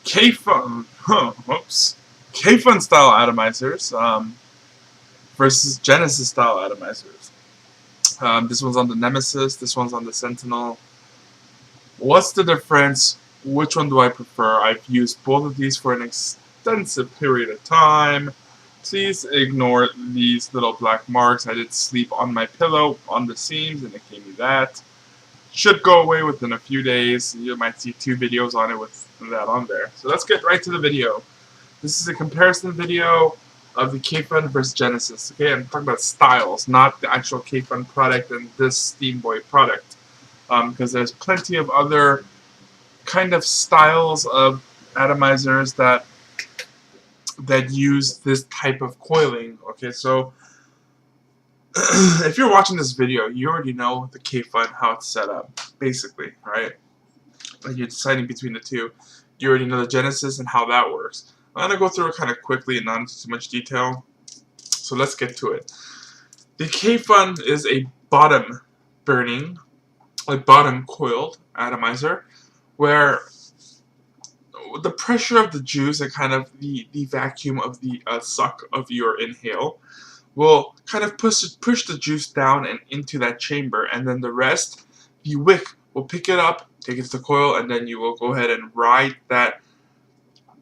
Kayfun, whoops, Kayfun style atomizers versus Genesis style atomizers. This one's on the Nemesis. This one's on the Sentinel. What's the difference? Which one do I prefer? I've used both of these for an extensive period of time. Please ignore these little black marks. I did sleep on my pillow on the seams, and it gave me that. Should go away within a few days. You might see 2 videos on it with that on there. So let's get right to the video. This is a comparison video of the Kayfun versus Genesis. Okay, I'm talking about styles, not the actual Kayfun product and this Steam Boy product. Because there's plenty of other kind of styles of atomizers that use this type of coiling. Okay, so if you're watching this video, you already know the Kayfun, how it's set up, basically, right? Like you're deciding between the two. You already know the Genesis and how that works. I'm going to go through it kind of quickly and not into too much detail. So let's get to it. The Kayfun is a bottom burning, like bottom coiled atomizer, where the pressure of the juice and kind of the vacuum of the suck of your inhale will kind of push the juice down and into that chamber, and then the rest, the wick will pick it up, take it to the coil, and then you will go ahead and ride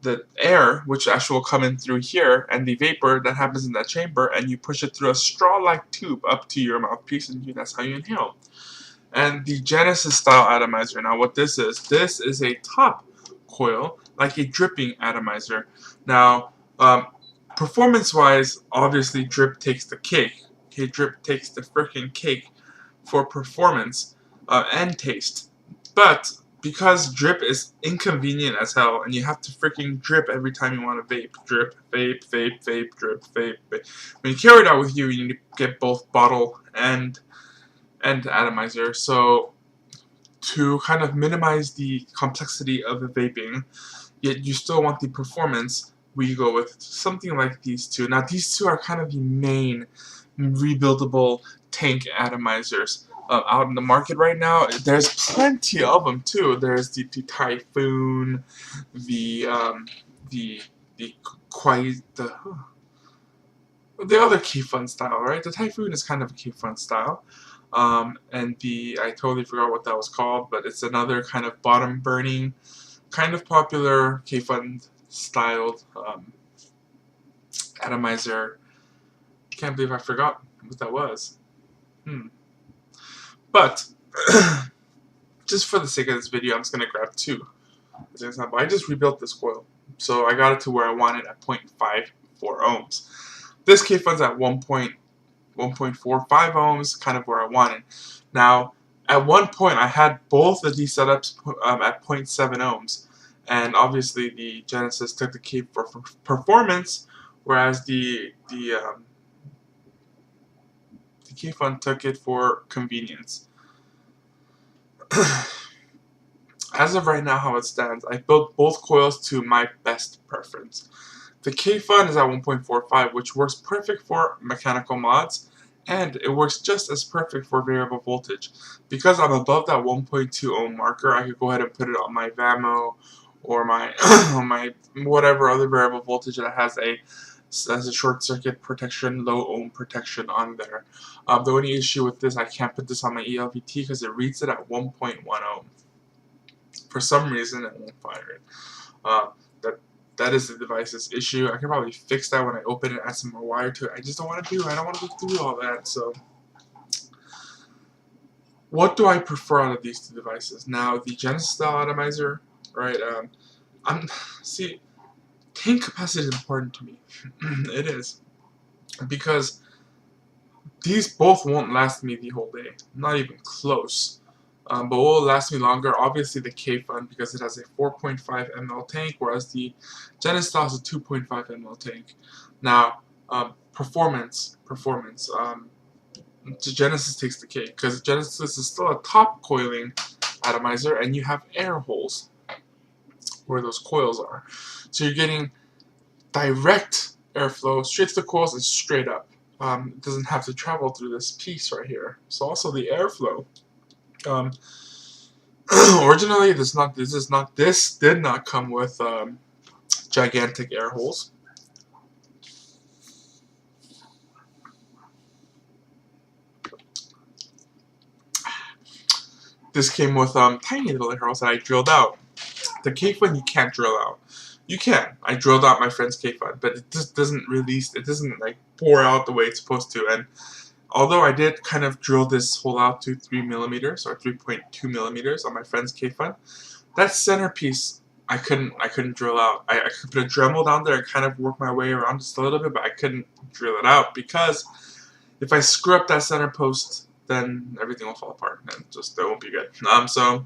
the air, which actually will come in through here, and the vapor that happens in that chamber, and you push it through a straw-like tube up to your mouthpiece, and that's how you inhale. And the Genesis style atomizer, now what this is a top coil, like a dripping atomizer. Now, performance-wise, obviously drip takes the cake. Okay, drip takes the freaking cake for performance and taste. But because drip is inconvenient as hell, and you have to freaking drip every time you want to vape. Drip, vape, vape, vape, drip, vape, vape. When you carry it out with you, you need to get both bottle and atomizer. So to kind of minimize the complexity of the vaping, yet you still want the performance, we go with something like these two. Now these two are kind of the main rebuildable tank atomizers out in the market right now. There's plenty of them too. There's the Kayfun, the other Kayfun style, right? The Kayfun is kind of a Kayfun style. And I totally forgot what that was called, but it's another kind of bottom burning, kind of popular Kayfun styled atomizer. Can't believe I forgot what that was. But just for the sake of this video, I'm just gonna grab 2 as an example. I just rebuilt this coil, so I got it to where I want it at 0.54 ohms. This Kayfun's at 1.45 ohms, kind of where I wanted. Now, at one point, I had both of these setups at 0.7 ohms, and obviously the Genesis took the cake for performance, whereas the Kayfun took it for convenience. As of right now, how it stands, I built both coils to my best preference. The Kayfun is at 1.45, which works perfect for mechanical mods, and it works just as perfect for variable voltage. Because I'm above that 1.2 ohm marker, I could go ahead and put it on my VAMO or my my whatever other variable voltage that has a short circuit protection, low ohm protection on there. The only issue with this, I can't put this on my ELVT because it reads it at 1.1 ohm. For some reason, it won't fire it. That is the device's issue. I can probably fix that when I open it, add some more wire to it. I just don't want to do it. I don't want to go through all that. So, what do I prefer out of these 2 devices? Now, the Genesis style atomizer, right? See, tank capacity is important to me. It is, because these both won't last me the whole day. Not even close. But what will last me longer? Obviously the Kayfun, because it has a 4.5 ml tank, whereas the Genesis has a 2.5 ml tank. Now, performance. The Genesis takes the cake, because Genesis is still a top coiling atomizer, and you have air holes where those coils are. So you're getting direct airflow straight to the coils and straight up. It doesn't have to travel through this piece right here. So also the airflow Originally, this did not come with gigantic air holes. This came with tiny little air holes that I drilled out. The Kayfun you can't drill out. You can. I drilled out my friend's Kayfun, but it just doesn't release. It doesn't like pour out the way it's supposed to. And although I did kind of drill this hole out to 3 millimeters or 3.2 millimeters on my friend's Kayfun, that centerpiece I couldn't drill out. I could put a Dremel down there and kind of work my way around just a little bit, but I couldn't drill it out because if I screw up that center post, then everything will fall apart and just that won't be good. So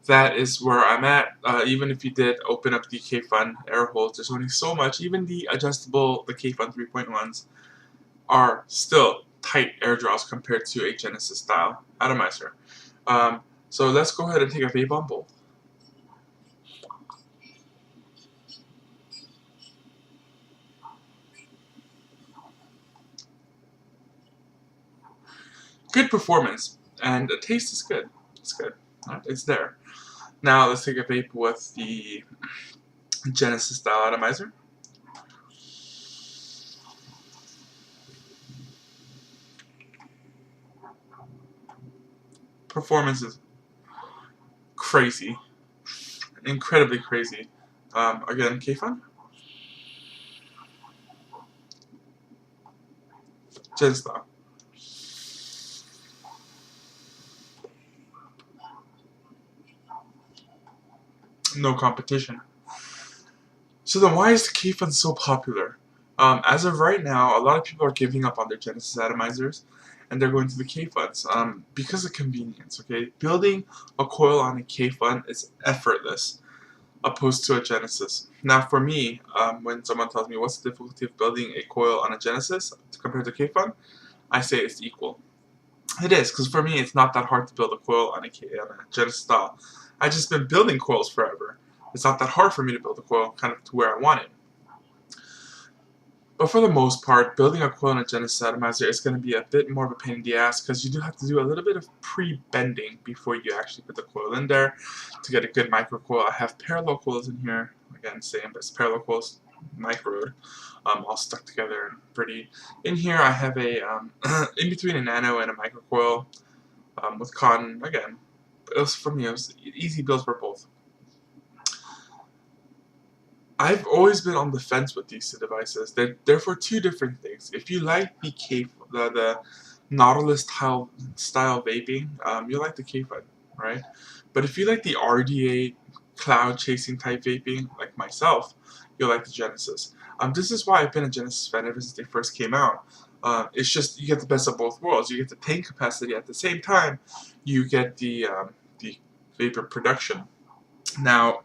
that is where I'm at. Even if you did open up the Kayfun air holes, there's only so much. Even the Kayfun 3.1s are still tight air draws compared to a Genesis style atomizer. So let's go ahead and take a vape on both. Good performance, and the taste is good. It's good. It's there. Now let's take a vape with the Genesis style atomizer. Performance is crazy, incredibly crazy. Again, Kayfun, Gen style. No competition. So then why is the Kayfun so popular? As of right now, a lot of people are giving up on their Genesis atomizers and they're going to the Kayfuns because of convenience. Okay, building a coil on a Kayfun is effortless opposed to a Genesis. Now for me, when someone tells me what's the difficulty of building a coil on a Genesis compared to Kayfun, I say it's equal. It is, because for me it's not that hard to build a coil on a Genesis style. I've just been building coils forever. It's not that hard for me to build a coil kind of to where I want it. But for the most part, building a coil in a Genesis atomizer is going to be a bit more of a pain in the ass because you do have to do a little bit of pre-bending before you actually put the coil in there to get a good micro coil. I have parallel coils in here. Again, same, but it's parallel coils, microed, all stuck together and pretty. In here, I have a in between a nano and a micro coil with cotton. Again, it was for me. It was easy builds for both. I've always been on the fence with these two devices. They're for two different things. If you like the Nautilus style vaping, you like the Kayfun, right? But if you like the RDA cloud chasing type vaping, like myself, you'll like the Genesis. This is why I've been a Genesis fan ever since they first came out. It's just you get the best of both worlds. You get the tank capacity at the same time. You get the vapor production. Now,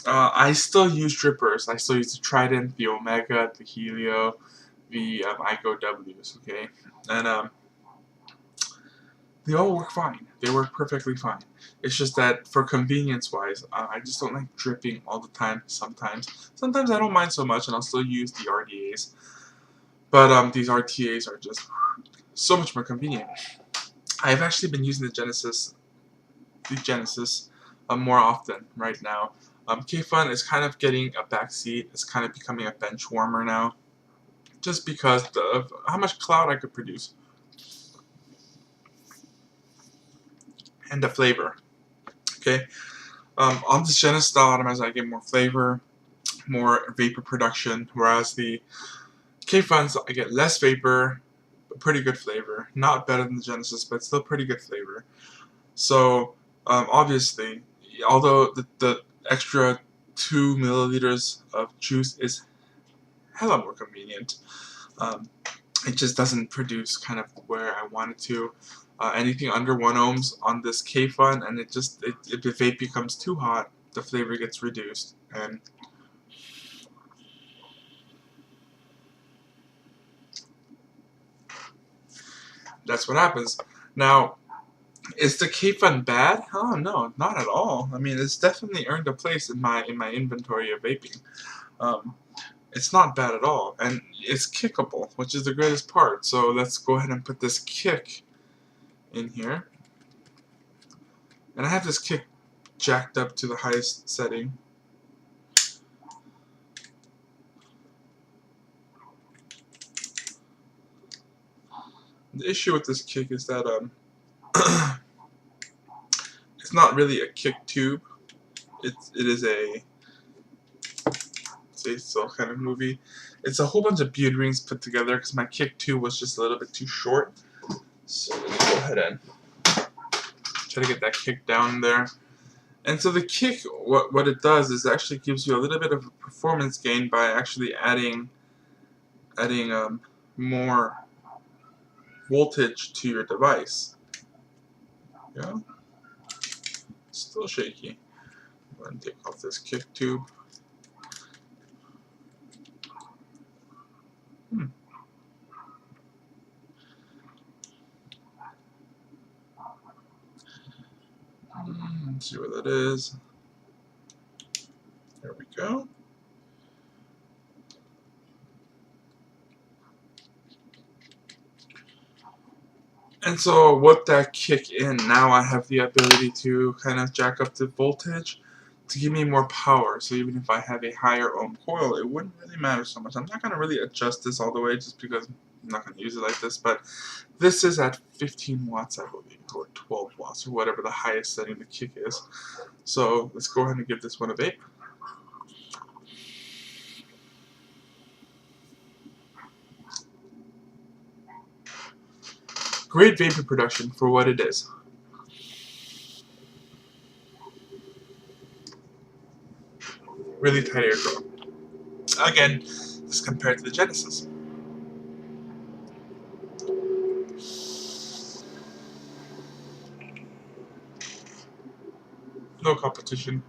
I still use drippers. I still use the Trident, the Omega, the Helio, the IGO Ws, okay? And they all work fine. They work perfectly fine. It's just that for convenience-wise, I just don't like dripping all the time sometimes. Sometimes I don't mind so much and I'll still use the RDAs. But these RTAs are just so much more convenient. I've actually been using the Genesis more often right now. Kayfun is kind of getting a backseat. It's kind of becoming a bench warmer now, just because of how much cloud I could produce and the flavor. Okay, on this Genesis style atomizer, I get more flavor, more vapor production, whereas the Kayfuns I get less vapor, but pretty good flavor. Not better than the Genesis, but still pretty good flavor. So obviously, although the extra 2 milliliters of juice is hella more convenient, it just doesn't produce kind of where I want it to. Anything under 1 ohms on this Kayfun, and if the vape becomes too hot, the flavor gets reduced, and that's what happens. Now, is the Kayfun bad? Oh no, not at all. I mean, it's definitely earned a place in my inventory of vaping. It's not bad at all, and it's kickable, which is the greatest part. So let's go ahead and put this kick in here. And I have this kick jacked up to the highest setting. The issue with this kick is that it's not really a kick tube. It is a, say so kind of movie. It's a whole bunch of bead rings put together because my kick tube was just a little bit too short. So let's go ahead and try to get that kick down there. And so the kick, what it does is actually gives you a little bit of a performance gain by actually adding more voltage to your device. Yeah, still shaky. I'm going to take off this kick tube. Let's see where that is. There we go. And so with that kick in, now I have the ability to kind of jack up the voltage to give me more power. So even if I have a higher ohm coil, it wouldn't really matter so much. I'm not going to really adjust this all the way just because I'm not going to use it like this. But this is at 15 watts, I believe, or 12 watts, or whatever the highest setting the kick is. So let's go ahead and give this one a vape. Great vapor production for what it is. Really tight air flow. Again, this compared to the Genesis. No competition.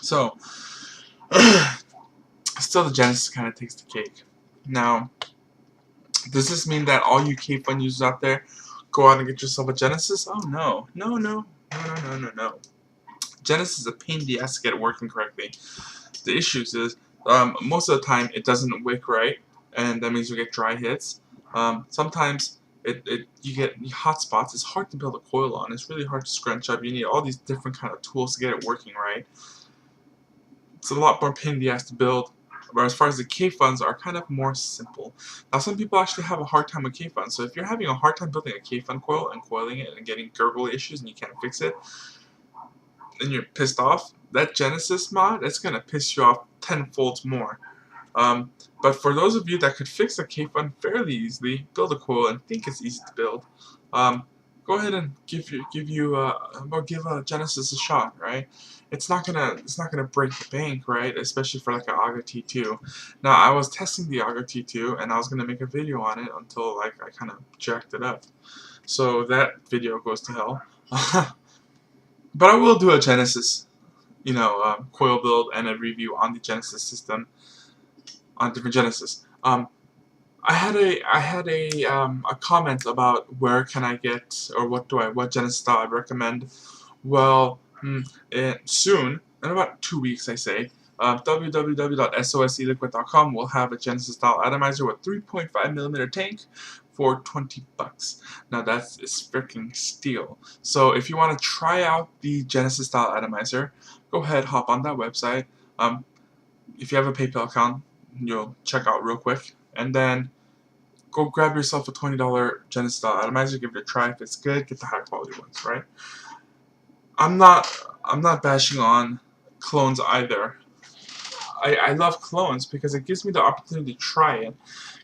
So, still the Genesis kind of takes the cake. Now, does this mean that all you Kayfun users out there go out and get yourself a Genesis? Oh no. No. Genesis is a pain in the ass to get it working correctly. The issues is, most of the time it doesn't wick right, and that means you get dry hits. Sometimes you get hot spots. It's hard to build a coil on. It's really hard to scrunch up. You need all these different kind of tools to get it working right. It's a lot more pain in the ass to build. But as far as the Kayfuns are kind of more simple. Now some people actually have a hard time with Kayfun. So if you're having a hard time building a Kayfun coil and coiling it and getting gurgle issues and you can't fix it, and you're pissed off, that Genesis mod, it's going to piss you off tenfold more. But for those of you that could fix a Kayfun fairly easily, build a coil and think it's easy to build, go ahead and give a Genesis a shot, right? It's not gonna break the bank, right? Especially for like an Aga T2. Now I was testing the Aga T2 and I was gonna make a video on it until like I kind of jacked it up. So that video goes to hell. But I will do a Genesis, coil build and a review on the Genesis system, on different Genesis. I had a comment about where can I get, or what Genesis style I recommend. Well, soon, in about 2 weeks, I say, www.soseliquid.com will have a Genesis style atomizer with 3.5mm tank for $20. Now that's freaking steal. So if you want to try out the Genesis style atomizer, go ahead, hop on that website. If you have a PayPal account, you'll check out real quick, and then go grab yourself a $20 Genesis style atomizer, give it a try. If it's good, get the high quality ones, right? I'm not bashing on clones either. I love clones because it gives me the opportunity to try it,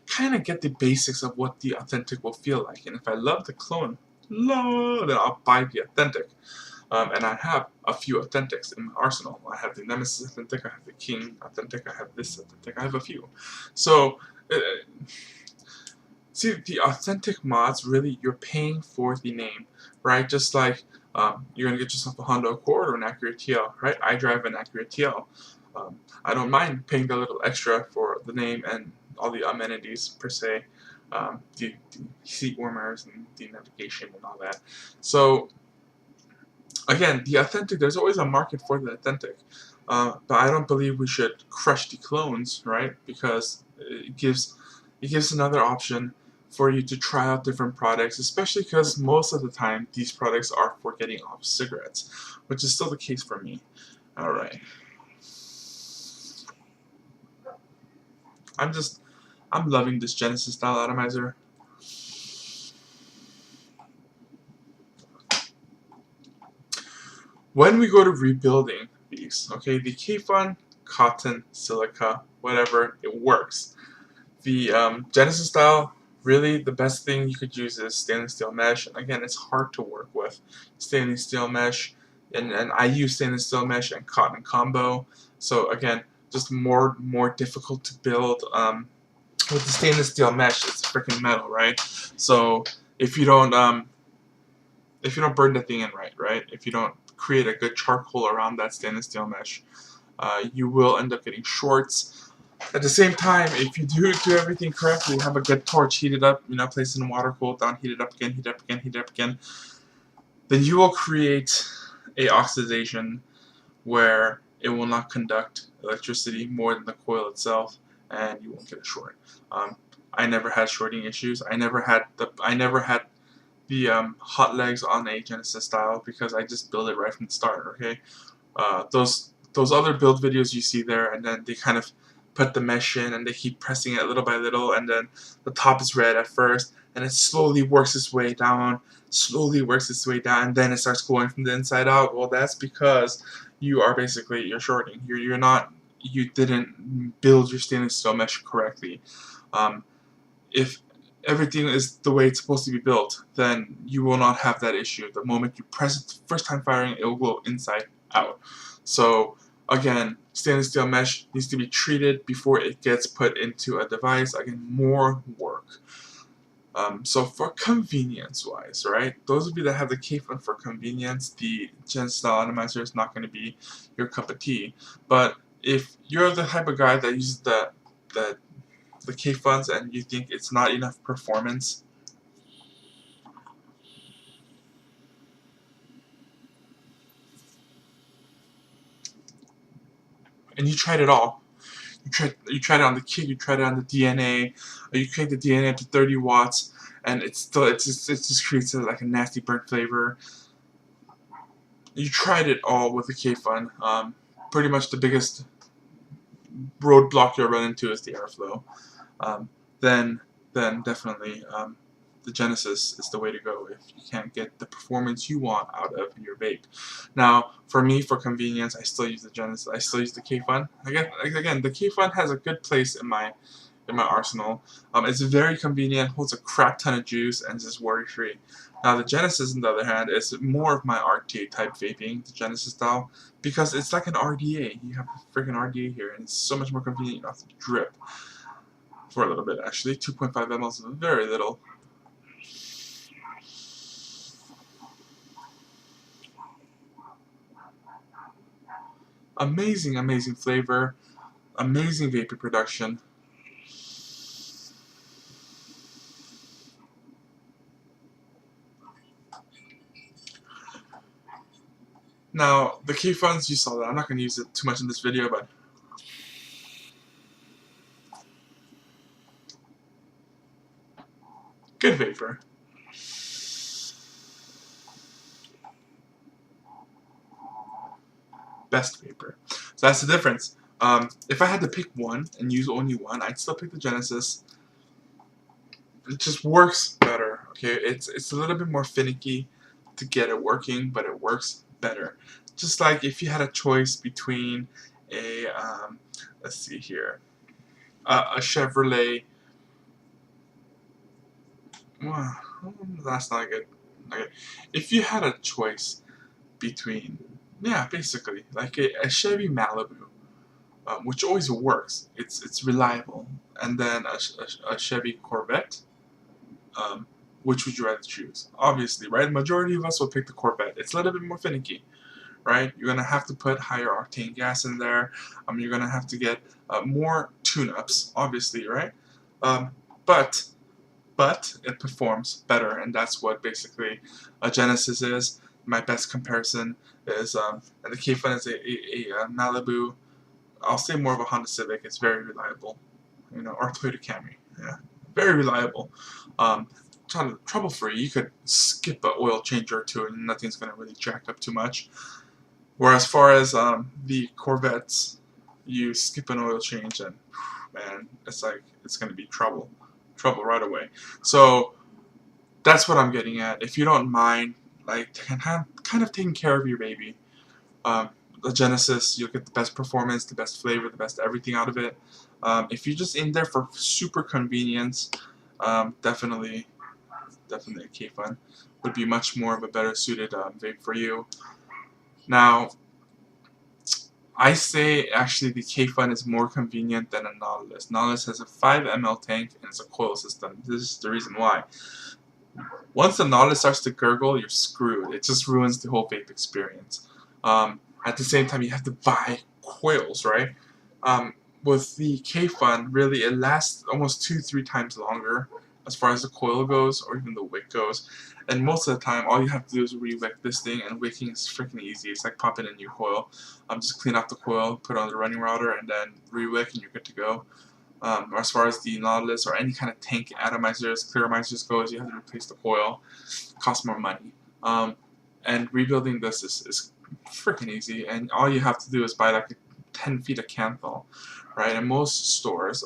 kind of get the basics of what the authentic will feel like. And if I love the clone, then I'll buy the authentic. And I have a few authentics in my arsenal. I have the Nemesis authentic, I have the King authentic, I have this authentic, I have a few. So, see, the authentic mods, really, you're paying for the name, right? Just like you're going to get yourself a Honda Accord or an Acura TL, right? I drive an Acura TL. I don't mind paying the little extra for the name and all the amenities, per se. The seat warmers and the navigation and all that. So, again, the authentic, there's always a market for the authentic. But I don't believe we should crush the clones, right? Because it gives it gives another option for you to try out different products, especially because most of the time these products are for getting off cigarettes, which is still the case for me. Alright. I'm loving this Genesis style atomizer. When we go to rebuilding these, okay, the Kayfun, cotton, silica, whatever, it works. The Genesis style, really the best thing you could use is stainless steel mesh. And again, it's hard to work with stainless steel mesh, and I use stainless steel mesh and cotton combo. So again, just more difficult to build. With the stainless steel mesh, it's freaking metal, right? So if you don't burn the thing in right, if you don't create a good charcoal around that stainless steel mesh, you will end up getting shorts. At the same time, if you do everything correctly, have a good torch, heat it up, place it in water, cool it down, heat it up again, heat it up again, heat it up again, then you will create a oxidation where it will not conduct electricity more than the coil itself, and you won't get a short. I never had shorting issues. I never had the hot legs on a Genesis style because I just built it right from the start. Okay, those other build videos you see there, and then they kind of put the mesh in and they keep pressing it little by little, and then the top is red at first, and it slowly works its way down, and then it starts going from the inside out. Well, that's because you're shorting. You didn't build your stainless steel mesh correctly. If everything is the way it's supposed to be built, then you will not have that issue. The moment you press it first time firing, it will go inside out. So again, stainless steel mesh needs to be treated before it gets put into a device. Again, more work. So for convenience wise, right, those of you that have the Kayfun for convenience, the Gen style atomizer is not going to be your cup of tea. But if you're the type of guy that uses the Kayfuns and you think it's not enough performance, and you tried it all. You tried it on the kit, you tried it on the DNA, or you cranked the DNA up to 30 watts, and it just creates like a nasty burnt flavor. You tried it all with the Kayfun. Pretty much the biggest roadblock you'll run into is the airflow. Then definitely the Genesis is the way to go if you can't get the performance you want out of your vape. Now, for me, for convenience, I still use the Genesis. I still use the Kayfun. Again, the Kayfun has a good place in my arsenal. It's very convenient, holds a crap ton of juice, and is just worry-free. Now, the Genesis, on the other hand, is more of my RTA type vaping, the Genesis style, because it's like an RDA. You have a freaking RDA here, and it's so much more convenient. You don't have to drip for a little bit, actually. 2.5 ml is very little. Amazing flavor, amazing vapor production. Now, the Kayfuns, you saw that. I'm not going to use it too much in this video, but good vapor. Best vapor. So that's the difference. If I had to pick one and use only one, I'd still pick the Genesis. It just works better. Okay, it's a little bit more finicky to get it working, but it works better. Just like if you had a choice between a let's see here, a Chevrolet. Well, that's not good. Okay, if you had a choice between, yeah, basically like a Chevy Malibu, which always works. It's reliable, and then a Chevy Corvette. Which would you rather choose? Obviously, right? The majority of us will pick the Corvette. It's a little bit more finicky, right? You're gonna have to put higher octane gas in there. You're gonna have to get more tune-ups, obviously, right? But it performs better, and that's what basically a Genesis is. My best comparison is, and the Kayfun is a Malibu. I'll say more of a Honda Civic. It's very reliable, or Toyota Camry. Yeah, very reliable. Um, trouble free. You could skip an oil change or two, and nothing's gonna really jack up too much. Whereas far as the Corvettes, you skip an oil change, and man, it's like it's gonna be trouble right away. So that's what I'm getting at. If you don't mind, like kind of taking care of your baby, um, the Genesis, you'll get the best performance, the best flavor, the best everything out of it. If you're just in there for super convenience, definitely a Kayfun would be much more of a better suited vape for you. Now, I say actually the Kayfun is more convenient than a Nautilus. Nautilus has a 5 ml tank and it's a coil system. This is the reason why. Once the Nautilus starts to gurgle, you're screwed. It just ruins the whole vape experience. At the same time, you have to buy coils, right? With the Kayfun, really, it lasts almost 2-3 times longer as far as the coil goes, or even the wick goes. And most of the time, all you have to do is re-wick this thing, and wicking is freaking easy. It's like popping a new coil. Just clean off the coil, put it on the running router, and then re-wick, and you're good to go. As far as the Nautilus or any kind of tank atomizers, clearomizers goes, you have to replace the coil. It costs more money. And rebuilding this is freaking easy, and all you have to do is buy like 10 feet of Canthal, right? And most stores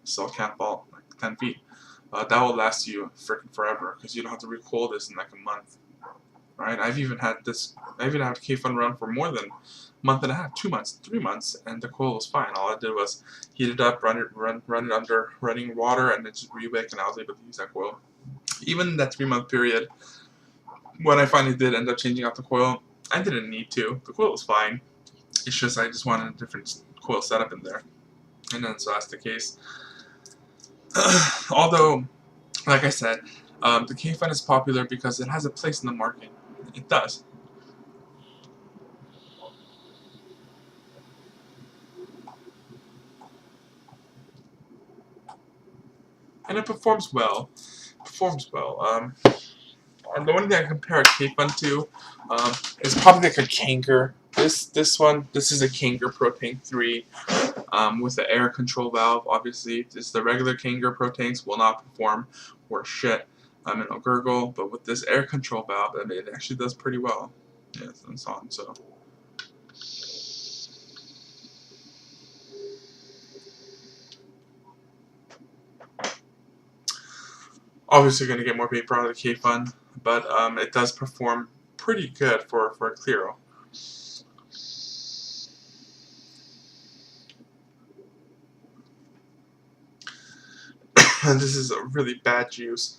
sell Canthal like 10 feet. That will last you freaking forever because you don't have to recoil this in like a month, right? I've even had Kayfun run for more than a month and a half, 2 months, 3 months, and the coil was fine. All I did was heat it up, run it under running water, and then just re-wick, and I was able to use that coil. Even in that 3-month period, when I finally did end up changing out the coil, I didn't need to. The coil was fine. It's just I just wanted a different coil setup in there, and then so that's the case. Although, like I said, the Kayfun is popular because it has a place in the market. It does. And it performs well. The only thing I compare a Kayfun to is probably like a Kanger. This is a Kanger Pro Tank 3 with the air control valve. Obviously, the regular Kanger Pro Tanks will not perform worth shit. It'll gurgle, but with this air control valve, I mean, it actually does pretty well. Yes, and so on. So. Obviously, going to get more vapor out of the Kayfun, but it does perform pretty good for a Clearo. And this is a really bad juice.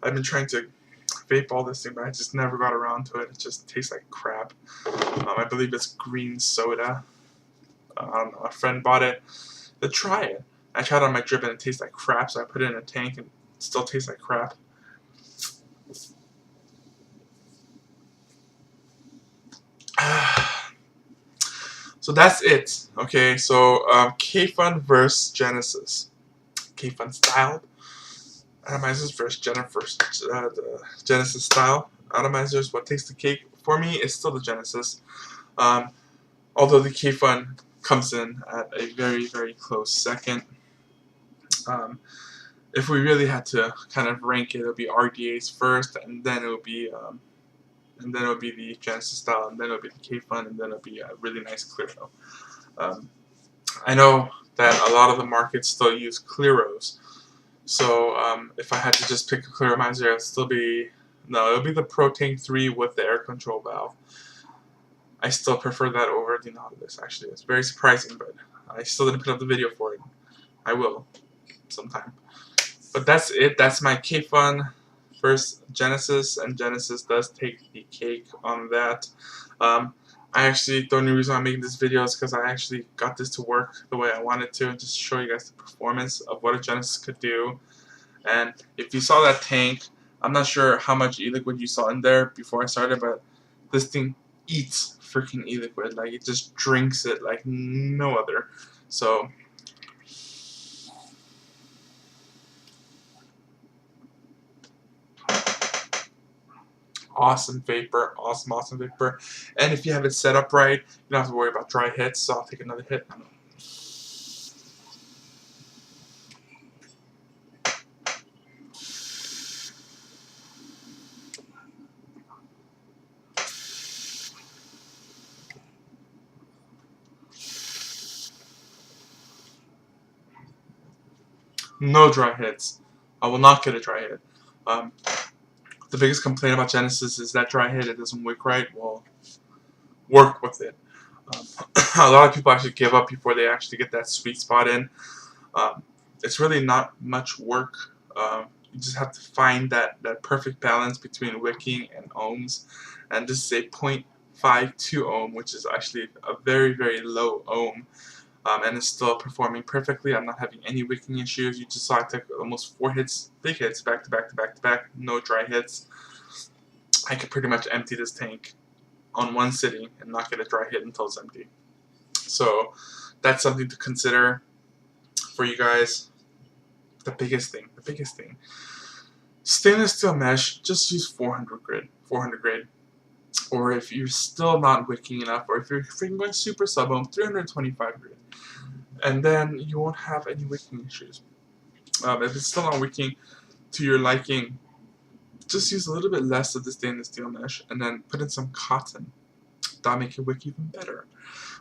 I've been trying to vape all this thing, but I just never got around to it. It just tastes like crap. I believe it's green soda. I don't know, a friend bought it. To try it. I tried it on my drip and it tastes like crap, so I put it in a tank and it still tastes like crap. So that's it. Okay, so Kayfun versus Genesis. Kayfun style atomizers versus the Genesis style atomizers. What takes the cake for me is still the Genesis. Although the Kayfun comes in at a very, very close second. If we really had to kind of rank it, it'll be RDA's first, and then it'll be the Genesis style, and then it'll be the Kayfun, and then it'll be a really nice Clearo. I know that a lot of the markets still use Clearos, so if I had to just pick a Clearomizer, it'll be the Pro Tank 3 with the air control valve. I still prefer that over the Nautilus. Actually, it's very surprising, but I still didn't put up the video for it. I will sometime. But that's it. That's my Kayfun versus Genesis, and Genesis does take the cake on that. The only reason I'm making this video is because I actually got this to work the way I wanted to, and just show you guys the performance of what a Genesis could do. And if you saw that tank, I'm not sure how much e-liquid you saw in there before I started, but this thing eats freaking e-liquid. Like, it just drinks it like no other. So awesome vapor, awesome vapor. And if you have it set up right, you don't have to worry about dry hits. So I'll take another hit. No dry hits. I will not get a dry hit. Um, the biggest complaint about Genesis is that dry hit, it doesn't wick right. Well, work with it. Um, a lot of people actually give up before they actually get that sweet spot in. Um, it's really not much work. You just have to find that perfect balance between wicking and ohms. And this is a 0.52 ohm, which is actually a very, very low ohm. And it's still performing perfectly. I'm not having any wicking issues. You just saw I took almost 4 hits, big hits, back to back to back to back, no dry hits. I could pretty much empty this tank on one sitting and not get a dry hit until it's empty. So that's something to consider for you guys. The biggest thing. Stainless steel mesh, just use 400 grit. Or if you're still not wicking enough, or if you're freaking going super sub ohm, 325 grit. And then you won't have any wicking issues. If it's still not wicking to your liking, just use a little bit less of the stainless steel mesh and then put in some cotton. That'll make your wick even better.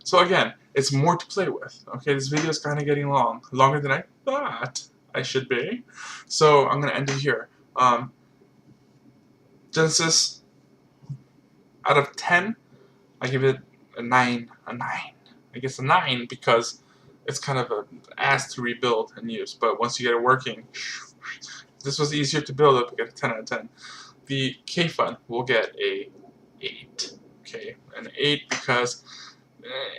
So again, it's more to play with. Okay, this video is kind of getting long. Longer than I thought I should be. So I'm going to end it here. Genesis, out of 10, I give it a 9. I guess a 9 because it's kind of an ass to rebuild and use. But once you get it working, this was easier to build up, we get a 10 out of 10. The Kayfun will get a 8. Okay, an 8 because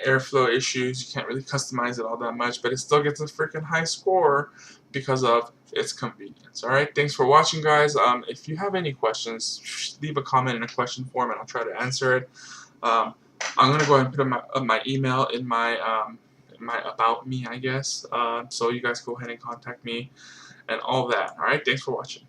airflow issues, you can't really customize it all that much, but it still gets a freaking high score because of its convenience. Alright, thanks for watching, guys. If you have any questions, leave a comment in a question form and I'll try to answer it. I'm going to go ahead and put my email in my about me, I guess, so you guys go ahead and contact me and all that. Alright, thanks for watching.